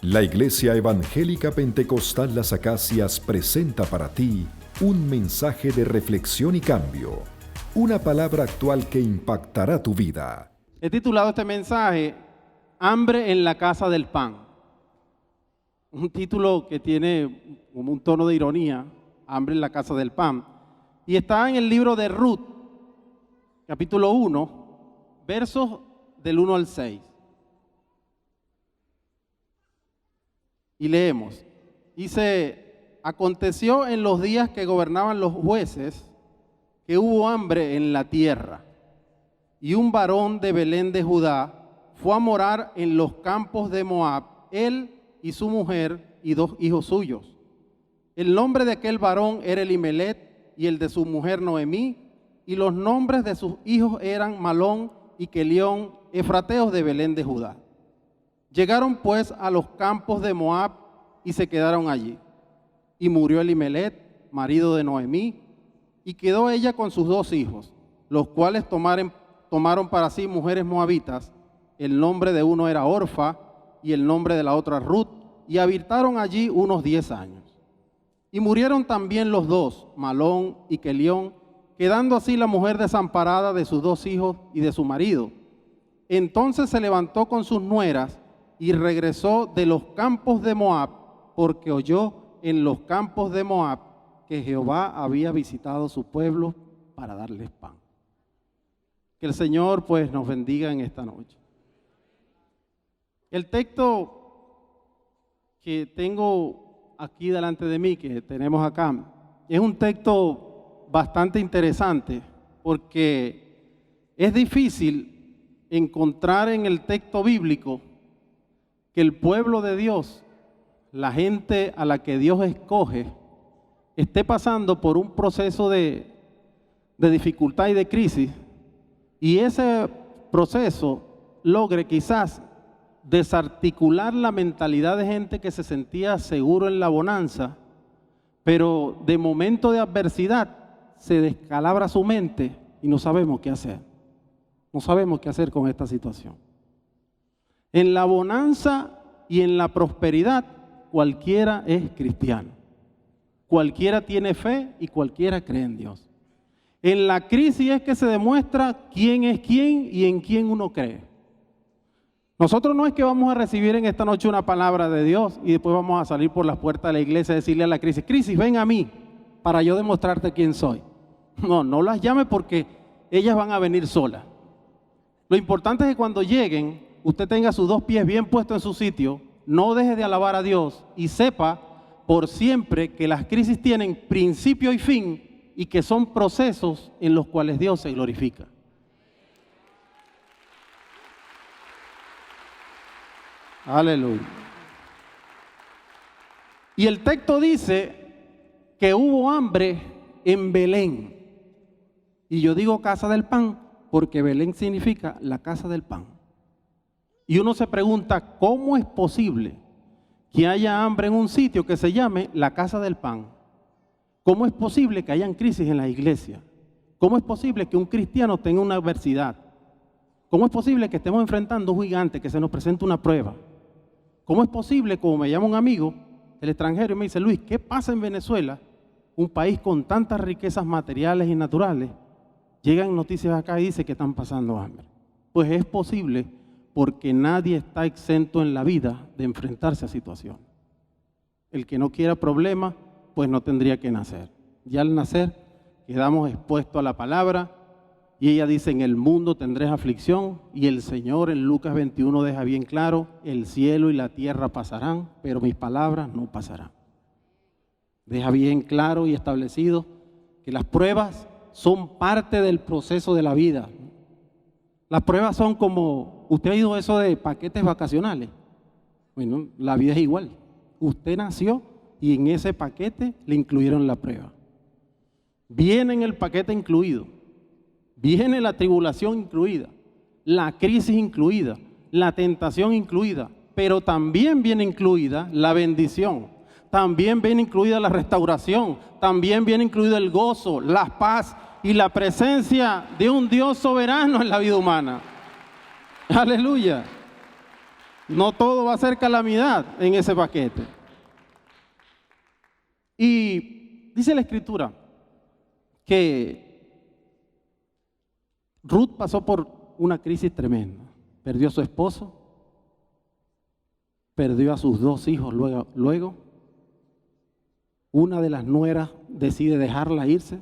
La Iglesia Evangélica Pentecostal Las Acacias presenta para ti un mensaje de reflexión y cambio, una palabra actual que impactará tu vida. He titulado este mensaje, Hambre en la casa del pan. Un título que tiene como un tono de ironía, Hambre en la casa del pan. Y está en el libro de Ruth, capítulo 1, versos del 1 al 6. Y leemos, dice, aconteció en los días que gobernaban los jueces que hubo hambre en la tierra, y un varón de Belén de Judá fue a morar en los campos de Moab, él y su mujer y 2 hijos suyos. El nombre de aquel varón era Elimelet y el de su mujer Noemí, y los nombres de sus hijos eran Malón y Kelión, efrateos de Belén de Judá. Llegaron pues a los campos de Moab y se quedaron allí. Y murió Elimelet, marido de Noemí, y quedó ella con sus 2 hijos, los cuales tomaron para sí mujeres moabitas. El nombre de uno era Orfa y el nombre de la otra Ruth, y habitaron allí unos 10 años. Y murieron también los 2, Malón y Kelión, quedando así la mujer desamparada de sus 2 hijos y de su marido. Entonces se levantó con sus nueras y regresó de los campos de Moab, porque oyó en los campos de Moab que Jehová había visitado su pueblo para darles pan. Que el Señor pues nos bendiga en esta noche. El texto que tengo aquí delante de mí, que tenemos acá, es un texto bastante interesante porque es difícil encontrar en el texto bíblico que el pueblo de Dios, la gente a la que Dios escoge, esté pasando por un proceso de dificultad y de crisis, y ese proceso logre quizás desarticular la mentalidad de gente que se sentía seguro en la bonanza, pero de momento de adversidad se descalabra su mente y no sabemos qué hacer. No sabemos qué hacer con esta situación. En la bonanza y en la prosperidad, cualquiera es cristiano. Cualquiera tiene fe y cualquiera cree en Dios. En la crisis es que se demuestra quién es quién y en quién uno cree. Nosotros no es que vamos a recibir en esta noche una palabra de Dios y después vamos a salir por las puertas de la iglesia a decirle a la crisis, crisis, ven a mí para yo demostrarte quién soy. No las llame porque ellas van a venir solas. Lo importante es que cuando lleguen, usted tenga sus 2 pies bien puestos en su sitio, no deje de alabar a Dios y sepa por siempre que las crisis tienen principio y fin y que son procesos en los cuales Dios se glorifica. Aleluya. Y el texto dice que hubo hambre en Belén. Y yo digo casa del pan porque Belén significa la casa del pan. Y uno se pregunta, ¿cómo es posible que haya hambre en un sitio que se llame la casa del pan? ¿Cómo es posible que hayan crisis en la iglesia? ¿Cómo es posible que un cristiano tenga una adversidad? ¿Cómo es posible que estemos enfrentando un gigante, que se nos presente una prueba? ¿Cómo es posible, como me llama un amigo del extranjero y me dice, Luis, ¿qué pasa en Venezuela? Un país con tantas riquezas materiales y naturales. Llegan noticias acá y dicen que están pasando hambre. Pues es posible porque nadie está exento en la vida de enfrentarse a situaciones. El que no quiera problemas, pues no tendría que nacer. Ya al nacer quedamos expuestos a la palabra y ella dice, en el mundo tendréis aflicción, y el Señor en Lucas 21 deja bien claro, el cielo y la tierra pasarán, pero mis palabras no pasarán. Deja bien claro y establecido que las pruebas son parte del proceso de la vida. Las pruebas son como, usted ha oído eso de paquetes vacacionales. Bueno, la vida es igual. Usted nació y en ese paquete le incluyeron la prueba. Viene en el paquete incluido. Viene la tribulación incluida, la crisis incluida, la tentación incluida, pero también viene incluida la bendición, también viene incluida la restauración, también viene incluido el gozo, la paz y la presencia de un Dios soberano en la vida humana. Aleluya. No todo va a ser calamidad en ese paquete. Y dice la Escritura que Ruth pasó por una crisis tremenda. Perdió a su esposo, perdió a sus 2 hijos luego. Una de las nueras decide dejarla irse,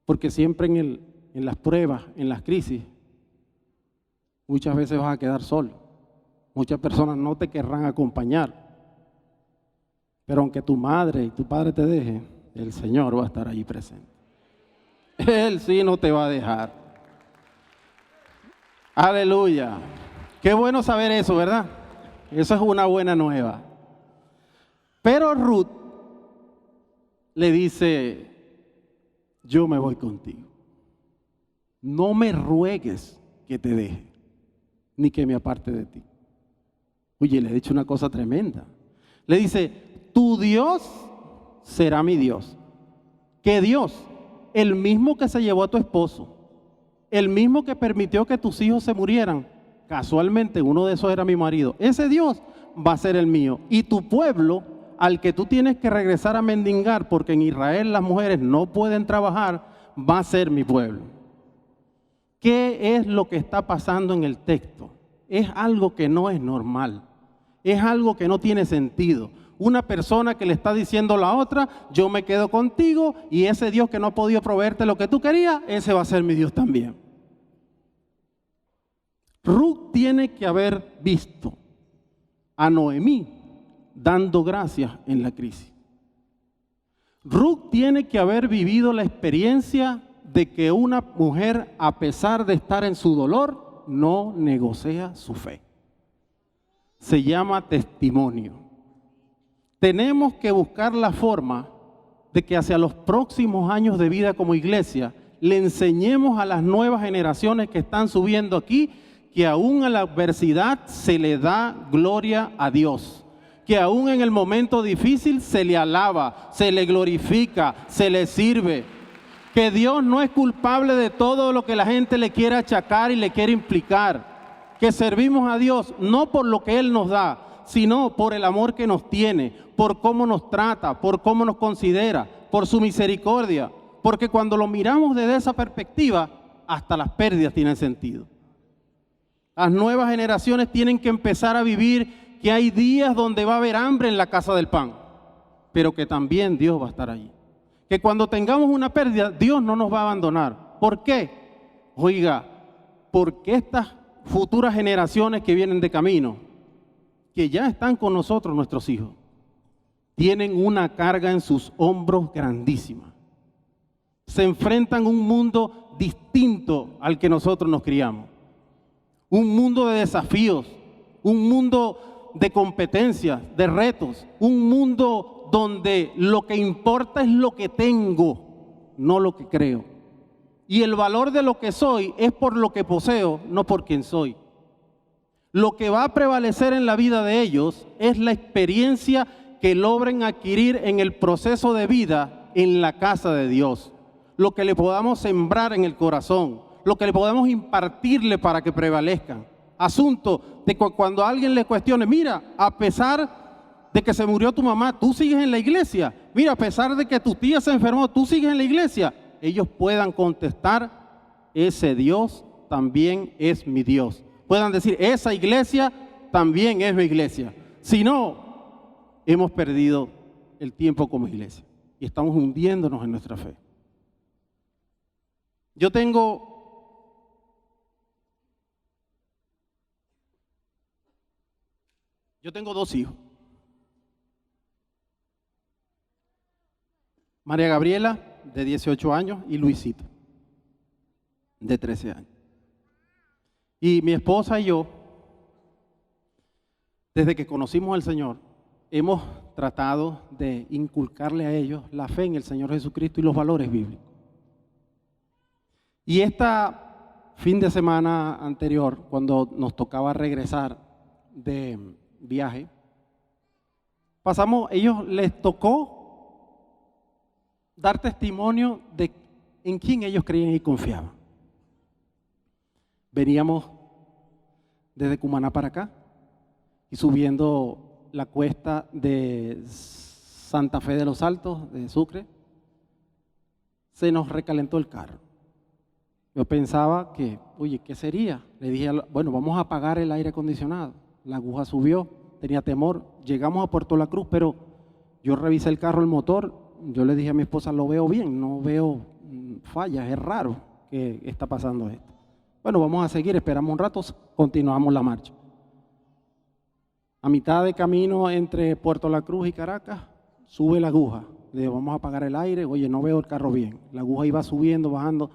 porque siempre en las pruebas, en las crisis, muchas veces vas a quedar solo. Muchas personas no te querrán acompañar. Pero aunque tu madre y tu padre te dejen, el Señor va a estar ahí presente. Él sí no te va a dejar. Aleluya. Qué bueno saber eso, ¿verdad? Eso es una buena nueva. Pero Ruth le dice, yo me voy contigo. No me ruegues que te deje, ni que me aparte de ti. Oye, le he dicho una cosa tremenda. Le dice, tu Dios será mi Dios. ¿Qué Dios? El mismo que se llevó a tu esposo, el mismo que permitió que tus hijos se murieran. Casualmente uno de esos era mi marido. Ese Dios va a ser el mío. Y tu pueblo, al que tú tienes que regresar a mendigar, porque en Israel las mujeres no pueden trabajar, va a ser mi pueblo. ¿Qué es lo que está pasando en el texto? Es algo que no es normal. Es algo que no tiene sentido. Una persona que le está diciendo a la otra, yo me quedo contigo y ese Dios que no ha podido proveerte lo que tú querías, ese va a ser mi Dios también. Ruth tiene que haber visto a Noemí dando gracias en la crisis. Ruth tiene que haber vivido la experiencia de que una mujer, a pesar de estar en su dolor, no negocia su fe. Se llama testimonio. Tenemos que buscar la forma de que hacia los próximos años de vida como iglesia le enseñemos a las nuevas generaciones que están subiendo aquí que aún a la adversidad se le da gloria a Dios, que aún en el momento difícil se le alaba, se le glorifica, se le sirve, que Dios no es culpable de todo lo que la gente le quiere achacar y le quiere implicar, que servimos a Dios no por lo que Él nos da, sino por el amor que nos tiene, por cómo nos trata, por cómo nos considera, por su misericordia, porque cuando lo miramos desde esa perspectiva, hasta las pérdidas tienen sentido. Las nuevas generaciones tienen que empezar a vivir que hay días donde va a haber hambre en la casa del pan, pero que también Dios va a estar allí. Que cuando tengamos una pérdida, Dios no nos va a abandonar. ¿Por qué? Oiga, porque estas futuras generaciones que vienen de camino, que ya están con nosotros, nuestros hijos, tienen una carga en sus hombros grandísima. Se enfrentan a un mundo distinto al que nosotros nos criamos. Un mundo de desafíos, un mundo de competencias, de retos, un mundo donde lo que importa es lo que tengo, no lo que creo. Y el valor de lo que soy es por lo que poseo, no por quien soy. Lo que va a prevalecer en la vida de ellos es la experiencia que logren adquirir en el proceso de vida en la casa de Dios. Lo que le podamos sembrar en el corazón, lo que le podemos impartirle para que prevalezcan. Asunto de cuando alguien le cuestione, mira, a pesar de que se murió tu mamá, tú sigues en la iglesia. Mira, a pesar de que tu tía se enfermó, tú sigues en la iglesia. Ellos puedan contestar, ese Dios también es mi Dios. Puedan decir, esa iglesia también es mi iglesia. Si no, hemos perdido el tiempo como iglesia y estamos hundiéndonos en nuestra fe. Yo tengo dos hijos. María Gabriela, de 18 años, y Luisito, de 13 años. Y mi esposa y yo, desde que conocimos al Señor, hemos tratado de inculcarle a ellos la fe en el Señor Jesucristo y los valores bíblicos. Y fin de semana anterior, cuando nos tocaba regresar de viaje, ellos les tocó dar testimonio de en quién ellos creían y confiaban. Veníamos desde Cumaná para acá y subiendo la cuesta de Santa Fe de los Altos, de Sucre, se nos recalentó el carro. Yo pensaba que, oye, ¿qué sería? Le dije, bueno, vamos a apagar el aire acondicionado. La aguja subió, tenía temor. Llegamos a Puerto La Cruz, pero yo revisé el carro, el motor. Yo le dije a mi esposa, lo veo bien, no veo fallas, es raro que está pasando esto. Bueno, vamos a seguir, esperamos un rato, continuamos la marcha. A mitad de camino entre Puerto La Cruz y Caracas, sube la aguja. Le digo, vamos a apagar el aire, oye, no veo el carro bien. La aguja iba subiendo, bajando.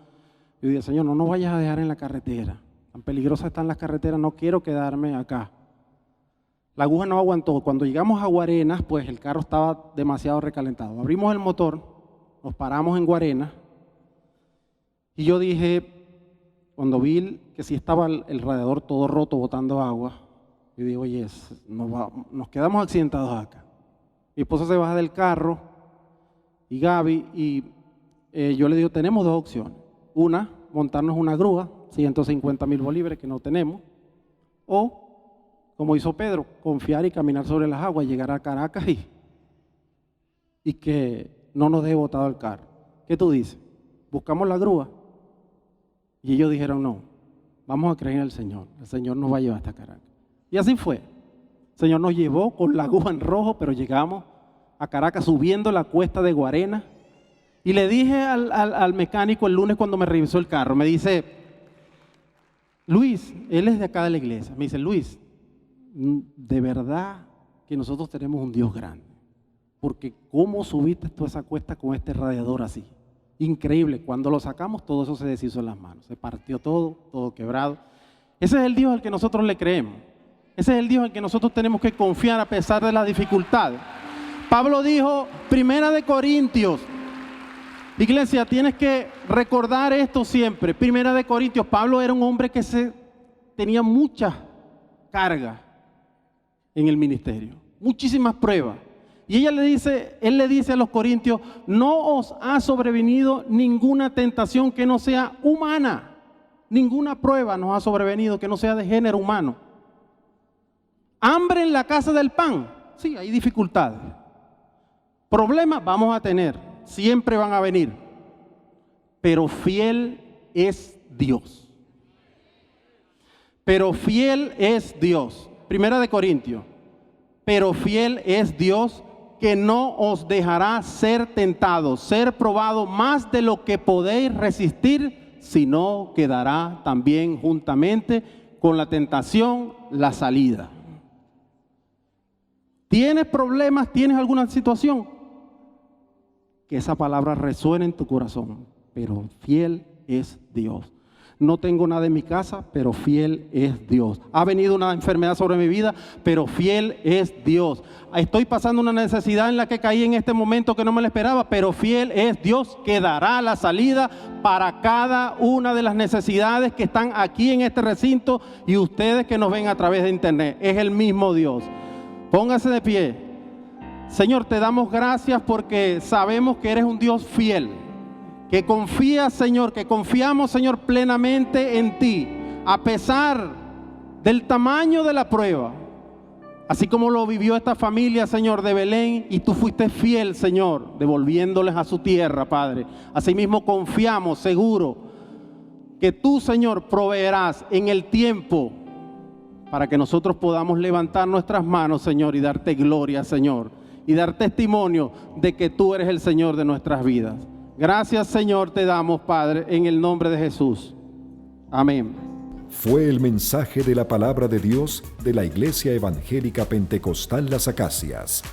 Yo dije, Señor, no nos vayas a dejar en la carretera. Tan peligrosas están las carreteras, no quiero quedarme acá. La aguja no aguantó. Cuando llegamos a Guarenas, pues el carro estaba demasiado recalentado. Abrimos el motor, nos paramos en Guarenas y yo dije, cuando vi que sí estaba el radiador todo roto, botando agua, yo digo, oye, nos quedamos accidentados acá. Mi esposa se baja del carro y Gaby, y yo le digo, tenemos dos opciones. Una, montarnos una grúa, 150,000 bolívares que no tenemos, o como hizo Pedro, confiar y caminar sobre las aguas, llegar a Caracas y que no nos deje botado el carro. ¿Qué tú dices? ¿Buscamos la grúa? Y ellos dijeron, no, vamos a creer en el Señor nos va a llevar hasta Caracas. Y así fue. El Señor nos llevó con la aguja en rojo, pero llegamos a Caracas subiendo la cuesta de Guarena. Y le dije al mecánico el lunes cuando me revisó el carro, me dice, Luis, él es de acá de la iglesia, me dice, Luis, de verdad que nosotros tenemos un Dios grande, porque ¿cómo subiste toda esa cuesta con este radiador así? Increíble, cuando lo sacamos todo eso se deshizo en las manos, se partió todo quebrado. Ese es el Dios al que nosotros le creemos, ese es el Dios al que nosotros tenemos que confiar a pesar de las dificultades. Pablo dijo, 1 Corintios, iglesia, tienes que recordar esto siempre. 1 Corintios, Pablo era un hombre que tenía mucha carga en el ministerio, muchísimas pruebas. Y él le dice a los corintios, no os ha sobrevenido ninguna tentación que no sea humana. Ninguna prueba nos ha sobrevenido que no sea de género humano. Hambre en la casa del pan. Sí, hay dificultades. Problemas vamos a tener. Siempre van a venir, pero fiel es Dios. Pero fiel es Dios. 1 Corintios, pero fiel es Dios que no os dejará ser tentados, ser probado más de lo que podéis resistir, sino que dará también juntamente con la tentación la salida. ¿Tienes problemas? ¿Tienes alguna situación? Que esa palabra resuene en tu corazón, pero fiel es Dios. No tengo nada en mi casa, pero fiel es Dios. Ha venido una enfermedad sobre mi vida, pero fiel es Dios. Estoy pasando una necesidad en la que caí en este momento que no me la esperaba, pero fiel es Dios que dará la salida para cada una de las necesidades que están aquí en este recinto y ustedes que nos ven a través de internet. Es el mismo Dios. Póngase de pie. Señor, te damos gracias porque sabemos que eres un Dios fiel, que confías, Señor, que confiamos, Señor, plenamente en ti, a pesar del tamaño de la prueba, así como lo vivió esta familia, Señor, de Belén, y tú fuiste fiel, Señor, devolviéndoles a su tierra, Padre. Asimismo confiamos, seguro, que tú, Señor, proveerás en el tiempo para que nosotros podamos levantar nuestras manos, Señor, y darte gloria, Señor, y dar testimonio de que tú eres el Señor de nuestras vidas. Gracias, Señor, te damos, Padre, en el nombre de Jesús. Amén. Fue el mensaje de la palabra de Dios de la Iglesia Evangélica Pentecostal Las Acacias.